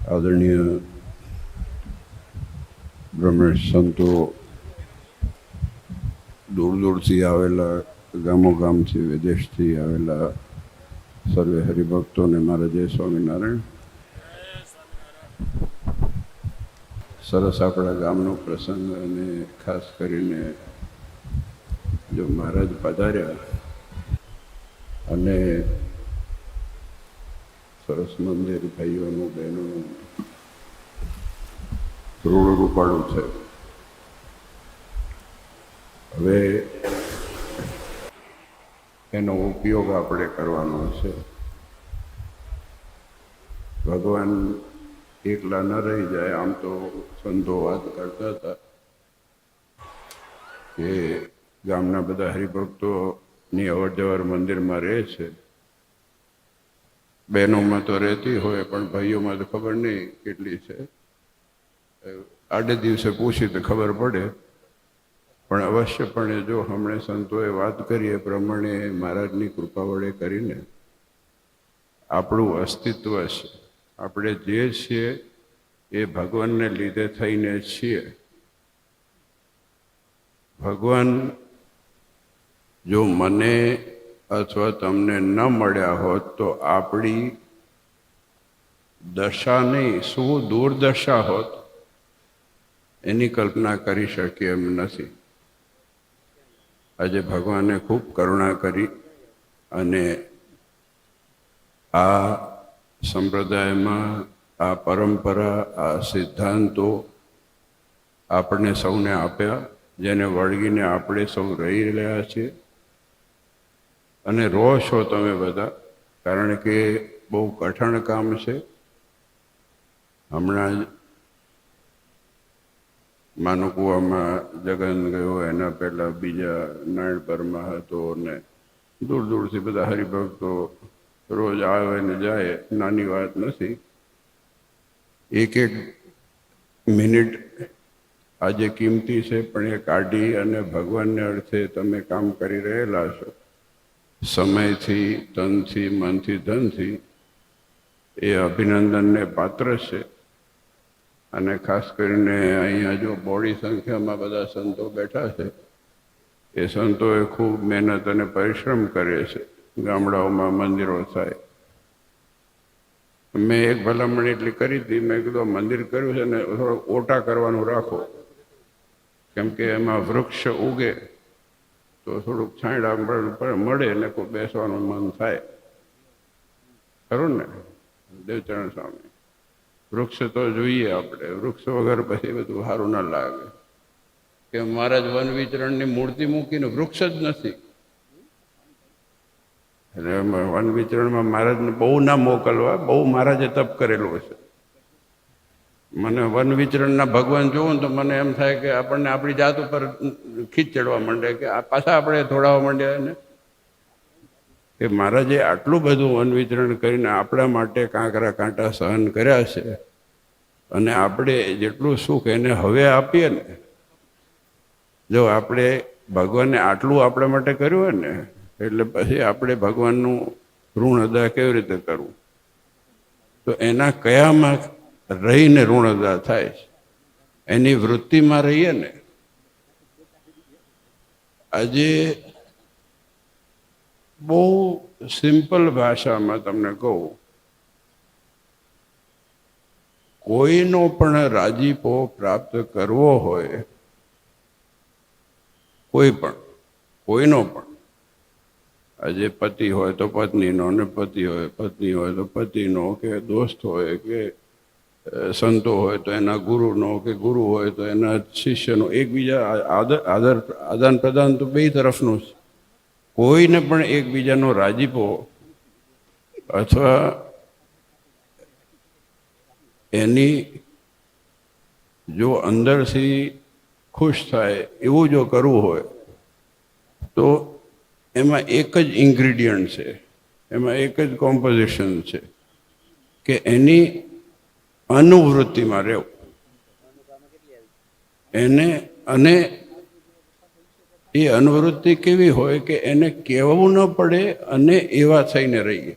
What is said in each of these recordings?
આદરણીય બ્રહ્મેશ સંતો, દૂર દૂરથી આવેલા, ગામો ગામથી, વિદેશથી આવેલા સર્વે હરિભક્તોને મારા જય સ્વામિનારાયણ. સરસ આપણા ગામનો પ્રસંગ, અને ખાસ કરીને જો મહારાજ પધાર્યા અને સરસ મંદિર, ભાઈઓનું બહેનોનું રૂડ રૂપાળું છે. હવે એનો ઉપયોગ આપણે કરવાનો છે. ભગવાન એકલા ન રહી જાય. આમ તો સંતો વાત કરતા હતા કે ગામના બધા હરિભક્તોની અવર જવર મંદિરમાં રહે છે. બહેનોમાં તો રહેતી હોય, પણ ભાઈઓમાં તો ખબર નહીં કેટલી છે. આડે દિવસે પૂછી તો ખબર પડે. પણ અવશ્યપણે જો હમણાં સંતોએ વાત કરી એ પ્રમાણે મહારાજની કૃપા વડે કરીને આપણું અસ્તિત્વ છે. આપણે જે છીએ એ ભગવાનને લીધે થઈને છીએ. ભગવાન જો મને અથવા તમને ન મળ્યા હોત તો આપણી દશા નહીં, શું દુર્દશા હોત એની કલ્પના કરી શકીએ એમ નથી. આજે ભગવાને ખૂબ કરુણા કરી અને આ સંપ્રદાયમાં આ પરંપરા, આ સિદ્ધાંતો આપણને સૌને આપ્યા, જેને વળગીને આપણે સૌ રહી રહ્યા છીએ. અને રહો છો તમે બધા, કારણ કે બહુ કઠણ કામ છે. હમણાં જ માનુકુવામાં જગન ગયો, એના પહેલાં બીજા નારાયણપરમાં હતો, અને દૂર દૂરથી બધા હરિભક્તો રોજ આવે ને જાય. નાની વાત નથી. એક એક મિનિટ આજે કિંમતી છે, પણ એ કાઢી અને ભગવાનને અર્થે તમે કામ કરી રહેલા છો, સમયથી, તનથી, મનથી, ધનથી, એ અભિનંદનને પાત્ર છે. અને ખાસ કરીને અહીંયા જો બોડી સંખ્યામાં બધા સંતો બેઠા છે, એ સંતોએ ખૂબ મહેનત અને પરિશ્રમ કરે છે. ગામડાઓમાં મંદિરો થાય. મેં એક ભલામણ એટલી કરી હતી, મેં કીધું મંદિર કર્યું છે ને થોડોક ઓટા કરવાનું રાખો, કેમ કે એમાં વૃક્ષ ઉગે તો થોડુંક છાંયડા મળે ને કોઈ બેસવાનું મન થાય. ખરું ને દેવચરણ સ્વામી? વૃક્ષ તો જોઈએ આપણે. વૃક્ષ વગર પછી બધું સારું ના લાગે. કે મહારાજ વન વિચરણની મૂર્તિ મૂકીને વૃક્ષ જ નથી. એટલે વન વિચરણમાં મહારાજને બહુ ના મોકલવા, બહુ મહારાજે તપ કરેલું છે. મને વન વિચરણના ભગવાન જોવું ને તો મને એમ થાય કે આપણને આપણી જાત ઉપર ખીચ ચડવા માંડે, કે આ પાછા આપણે થોડાવા માંડ્યા ને. કે મહારાજે આટલું બધું વન વિચરણ કરીને આપણા માટે કાંકરા કાંટા સહન કર્યા છે, અને આપણે જેટલું સુખ એને હવે આપીએ ને, જો આપણે ભગવાને આટલું આપણા માટે કર્યું હોય ને, એટલે પછી આપણે ભગવાનનું ઋણ અદા કેવી રીતે કરવું? તો એના કયામાં રહીને ઋણ અદા થાય છે, એની વૃત્તિમાં રહીએ ને. આજે બહુ સિમ્પલ ભાષામાં તમને કહું, કોઈનો પણ રાજીપો પ્રાપ્ત કરવો હોય, કોઈનો પણ, આજે પતિ હોય તો પત્નીનો, ને પત્ની હોય તો પતિનો, કે દોસ્ત હોય કે સંતો હોય તો એના ગુરુનો, કે ગુરુ હોય તો એના શિષ્યનો, એકબીજા આદાન પ્રદાન તો બે તરફનું છે. કોઈને પણ એકબીજાનો રાજીપો અથવા એની જો અંદરથી ખુશ થાય એવું જો કરવું હોય તો એમાં એક જ ઇન્ગ્રીડિયન્ટ છે, એમાં એક જ કોમ્પોઝિશન છે, કે એની અનુવૃત્તિમાં રહેવું એને. અને એ અનુવૃત્તિ કેવી હોય કે એને કહેવું ન પડે અને એવા થઈને રહીએ.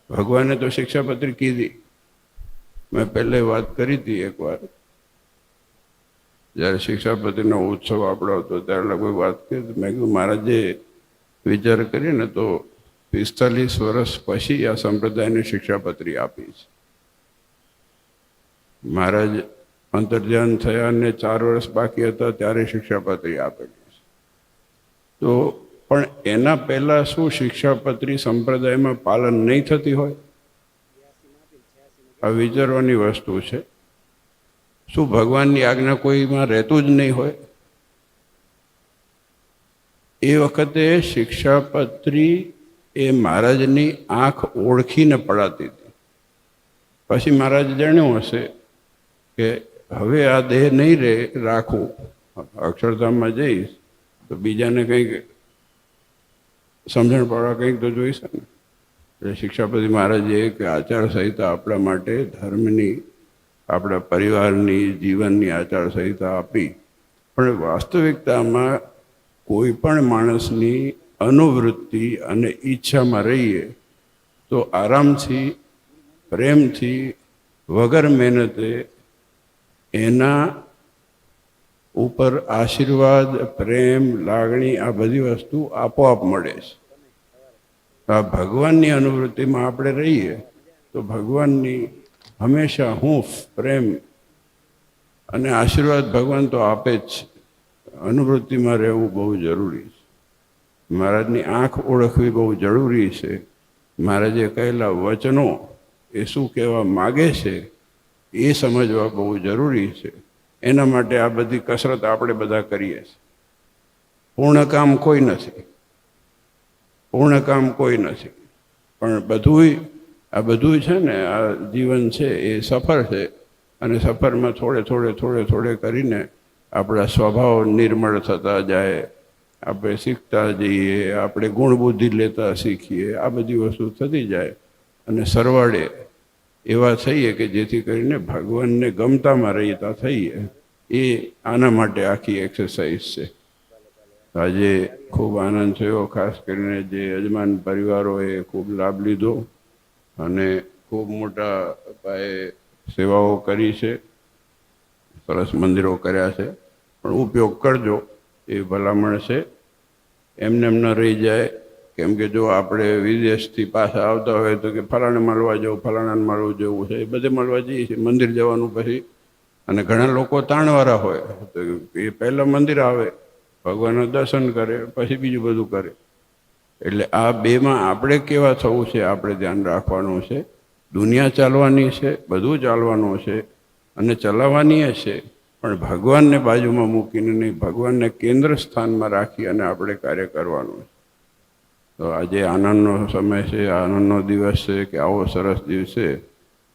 ભગવાને તો શિક્ષાપત્રી કીધી મેં પહેલે વાત કરી હતી એકવાર, જ્યારે શિક્ષાપતિનો ઉત્સવ આપણો હતો ત્યારે લગભગ વાત કરી મેં કીધું મહારાજે વિચાર કરીને તો 45 વર્ષ પછી આ સંપ્રદાયને શિક્ષાપત્રી આપી છે. મહારાજ અંતર્ધ્યાન થયા ને 4 વર્ષ બાકી હતા ત્યારે શિક્ષાપત્રી આપેલી છે. તો પણ એના પહેલા શું શિક્ષાપત્રી સંપ્રદાયમાં પાલન નહીં થતી હોય? આ વિચારવાની વસ્તુ છે. શું ભગવાનની આજ્ઞા કોઈમાં રહેતું જ નહીં હોય? એ વખતે શિક્ષાપત્રી એ મહારાજની આંખ ઓળખીને પડાતી હતી. પછી મહારાજ જાણ્યું હશે કે હવે આ દેહ નહીં રાખું, અક્ષરધામમાં જઈશ તો બીજાને કંઈક સમજણ પડવા કંઈક તો જોઈશે ને. એટલે શિક્ષાપતિ મહારાજે કે આચારસંહિતા આપણા માટે ધર્મની, આપણા પરિવારની, જીવનની આચારસંહિતા આપી. પણ વાસ્તવિકતામાં કોઈ પણ માણસની અનુવૃત્તિ અને ઈચ્છામાં રહીએ તો આરામથી, પ્રેમથી, વગર મહેનતે એના ઉપર આશીર્વાદ, પ્રેમ, લાગણી આ બધી વસ્તુ આપોઆપ મળે છે. આ ભગવાનની અનુવૃત્તિમાં આપણે રહીએ તો ભગવાનની હંમેશા હૂંફ, પ્રેમ અને આશીર્વાદ ભગવાન તો આપે જ છે. અનુવૃત્તિમાં રહેવું બહુ જરૂરી છે. મહારાજની આંખ ઓળખવી બહુ જરૂરી છે. મહારાજે કહેલા વચનો એ શું કહેવા માગે છે એ સમજવા બહુ જરૂરી છે. એના માટે આ બધી કસરત આપણે બધા કરીએ છીએ. પૂર્ણ કામ કોઈ નથી, પૂર્ણ કામ કોઈ નથી. પણ આ બધું છે ને, આ જીવન છે એ સફર છે. અને સફરમાં થોડે કરીને આપણા સ્વભાવ નિર્મળ થતા જાય, આપણે શીખતા જઈએ, આપણે ગુણ બુદ્ધિ લેતા શીખીએ, આ બધી વસ્તુ થતી જાય અને સરવાળે એવા થઈએ કે જેથી કરીને ભગવાનને ગમતામાં રહીતા થઈએ. એ આના માટે આખી એક્સરસાઇઝ છે. આજે ખૂબ આનંદ થયો, ખાસ કરીને જે યજમાન પરિવારોએ ખૂબ લાભ લીધો અને ખૂબ મોટા પાયે સેવાઓ કરી છે, સરસ મંદિરો કર્યા છે. પણ ઉપયોગ કરજો એ ભલામણ છે. એમને એમ ન રહી જાય. કેમ કે જો આપણે વિદેશથી પાછા આવતા હોય તો કે ફલાણે મળવા જવું, ફલાણાને મળવું જવું છે, એ બધે મળવા જઈએ છીએ. મંદિર જવાનું પછી, અને ઘણા લોકો તાણવાળા હોય તો એ પહેલાં મંદિર આવે, ભગવાનના દર્શન કરે, પછી બીજું બધું કરે. એટલે આ બેમાં આપણે કેવા થવું છે આપણે ધ્યાન રાખવાનું છે. દુનિયા ચાલવાની છે, બધું ચાલવાનું છે અને ચલાવવાની છે, પણ ભગવાનને બાજુમાં મૂકીને નહીં, ભગવાનને કેન્દ્ર સ્થાનમાં રાખી અને આપણે કાર્ય કરવાનું છે. તો આજે આનંદનો સમય છે, આનંદનો દિવસ છે કે આવો સરસ દિવસે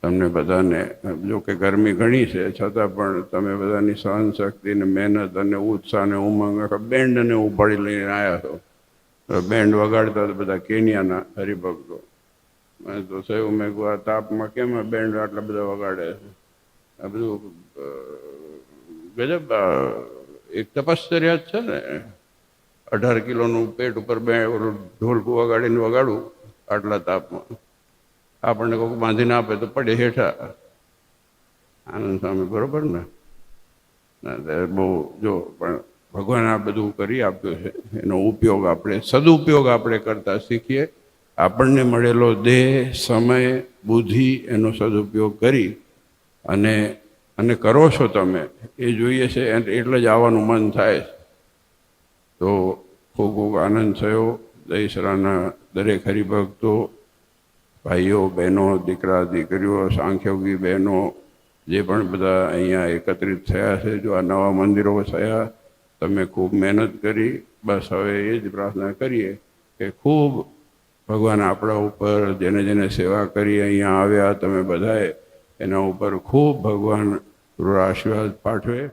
તમને બધાને, જો કે ગરમી ઘણી છે છતાં પણ તમે બધાની સહનશક્તિ ને મહેનત અને ઉત્સાહ ને ઉમંગ, બેન્ડને ઉપાડી લઈને આવ્યા છો. બેન્ડ વગાડતા બધા કેન્યાના હરિભક્તો. મેં તો થયું, મેં કહું આ તાપમાં કેમ બેન્ડ આટલા બધા વગાડે છે? આ બધું ગજબ એક તપશ્ચર્યા જ છે ને. 18 કિલોનું પેટ ઉપર ઢોલકું વગાડીને વગાડવું આટલા તાપમાં. આપણને કોઈ બાંધીને આપે તો પડે હેઠા. આનંદ સ્વામી બરોબર ને? બહુ જો, પણ ભગવાન આ બધું કરી આપ્યું છે, એનો ઉપયોગ આપણે, સદુપયોગ આપણે કરતા શીખીએ. આપણને મળેલો દેહ, સમય, બુદ્ધિ એનો સદુપયોગ કરી અને કરો છો તમે, એ જોઈએ છે. એટલે જ આવવાનું મન થાય. તો ખૂબ ખૂબ આનંદ થયો. દહીસરાના દરેક હરિભક્તો, ભાઈઓ, બહેનો, દીકરા, દીકરીઓ, સાંખ્યોગી બહેનો, જે પણ બધા અહીંયા એકત્રિત થયા છે, જો આ નવા મંદિરો થયા, તમે ખૂબ મહેનત કરી. બસ હવે એ જ પ્રાર્થના કરીએ કે ખૂબ ભગવાન આપણા ઉપર, જેને જેને સેવા કરી અહીંયા આવ્યા તમે બધાએ, એના ઉપર ખૂબ ભગવાન આશીર્વાદ પાઠવે.